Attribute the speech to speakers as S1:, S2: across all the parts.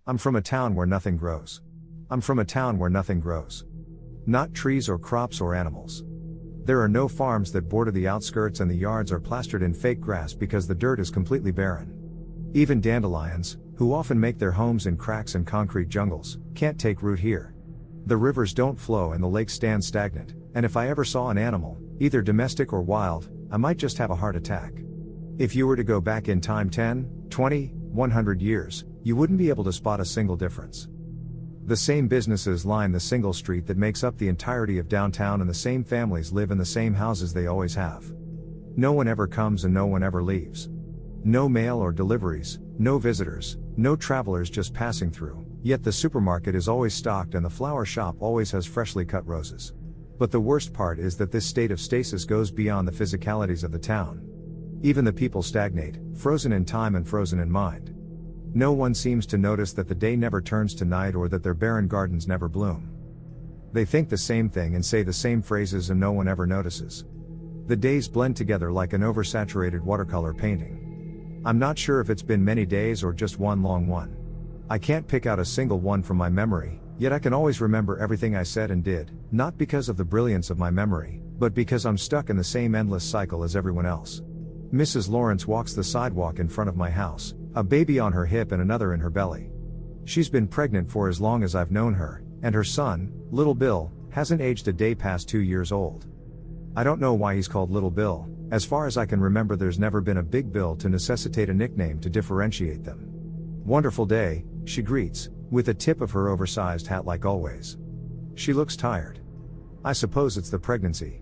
S1: I'm from a town where nothing grows. I'm from a town where nothing grows. Not trees or crops or animals. There are no farms that border the outskirts, and the yards are plastered in fake grass because the dirt is completely barren. Even dandelions, who often make their homes in cracks and concrete jungles, can't take root here. The rivers don't flow and the lakes stand stagnant, and if I ever saw an animal, either domestic or wild, I might just have a heart attack. If you were to go back in time 10, 20, 100 years, you wouldn't be able to spot a single difference. The same businesses line the single street that makes up the entirety of downtown, and the same families live in the same houses they always have. No one ever comes and no one ever leaves. No mail or deliveries, no visitors, no travelers just passing through, yet the supermarket is always stocked and the flower shop always has freshly cut roses. But the worst part is that this state of stasis goes beyond the physicalities of the town. Even the people stagnate, frozen in time and frozen in mind. No one seems to notice that the day never turns to night or that their barren gardens never bloom. They think the same thing and say the same phrases and no one ever notices. The days blend together like an oversaturated watercolor painting. I'm not sure if it's been many days or just one long one. I can't pick out a single one from my memory, yet I can always remember everything I said and did, not because of the brilliance of my memory, but because I'm stuck in the same endless cycle as everyone else. Mrs. Lawrence walks the sidewalk in front of my house, a baby on her hip and another in her belly. She's been pregnant for as long as I've known her, and her son, Little Bill, hasn't aged a day past 2 years old. I don't know why he's called Little Bill. As far as I can remember, there's never been a Big Bill to necessitate a nickname to differentiate them. "Wonderful day," she greets, with a tip of her oversized hat like always. She looks tired. I suppose it's the pregnancy.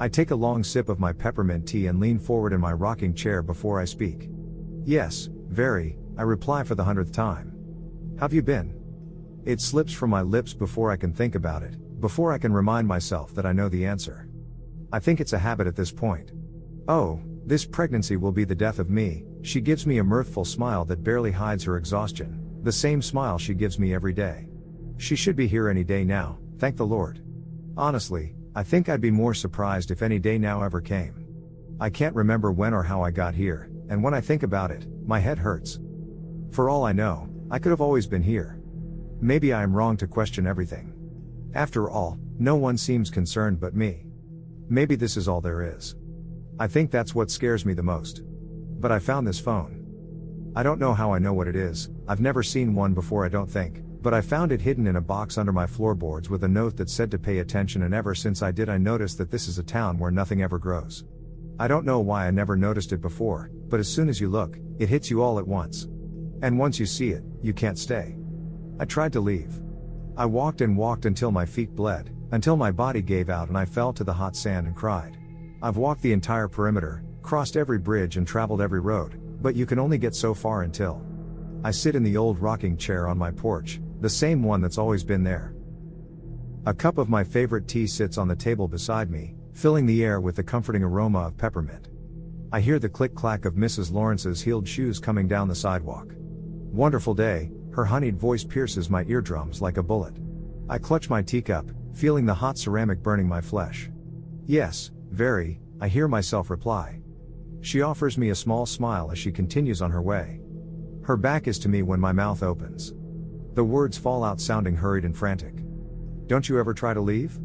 S1: I take a long sip of my peppermint tea and lean forward in my rocking chair before I speak. "Yes, very," I reply for the 100th time. "How've you been?" It slips from my lips before I can think about it, before I can remind myself that I know the answer. I think it's a habit at this point. "Oh, this pregnancy will be the death of me," she gives me a mirthful smile that barely hides her exhaustion, the same smile she gives me every day. She should be here any day now, thank the Lord. Honestly, I think I'd be more surprised if any day now ever came. I can't remember when or how I got here, and when I think about it, my head hurts. For all I know, I could have always been here. Maybe I am wrong to question everything. After all, no one seems concerned but me. Maybe this is all there is. I think that's what scares me the most. But I found this phone. I don't know how I know what it is, I've never seen one before, I don't think, but I found it hidden in a box under my floorboards with a note that said to pay attention, and ever since I did I noticed that this is a town where nothing ever grows. I don't know why I never noticed it before, but as soon as you look, it hits you all at once. And once you see it, you can't stay. I tried to leave. I walked and walked until my feet bled, until my body gave out and I fell to the hot sand and cried. I've walked the entire perimeter, crossed every bridge and traveled every road, but you can only get so far until I sit in the old rocking chair on my porch, the same one that's always been there. A cup of my favorite tea sits on the table beside me, filling the air with the comforting aroma of peppermint. I hear the click-clack of Mrs. Lawrence's heeled shoes coming down the sidewalk. "Wonderful day," her honeyed voice pierces my eardrums like a bullet. I clutch my teacup, feeling the hot ceramic burning my flesh. "Yes, very," I hear myself reply. She offers me a small smile as she continues on her way. Her back is to me when my mouth opens. The words fall out sounding hurried and frantic. "Don't you ever try to leave?"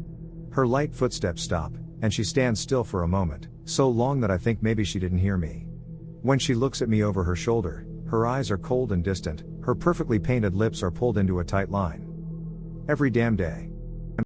S1: Her light footsteps stop, and she stands still for a moment, so long that I think maybe she didn't hear me. When she looks at me over her shoulder, her eyes are cold and distant, her perfectly painted lips are pulled into a tight line. "Every damn day.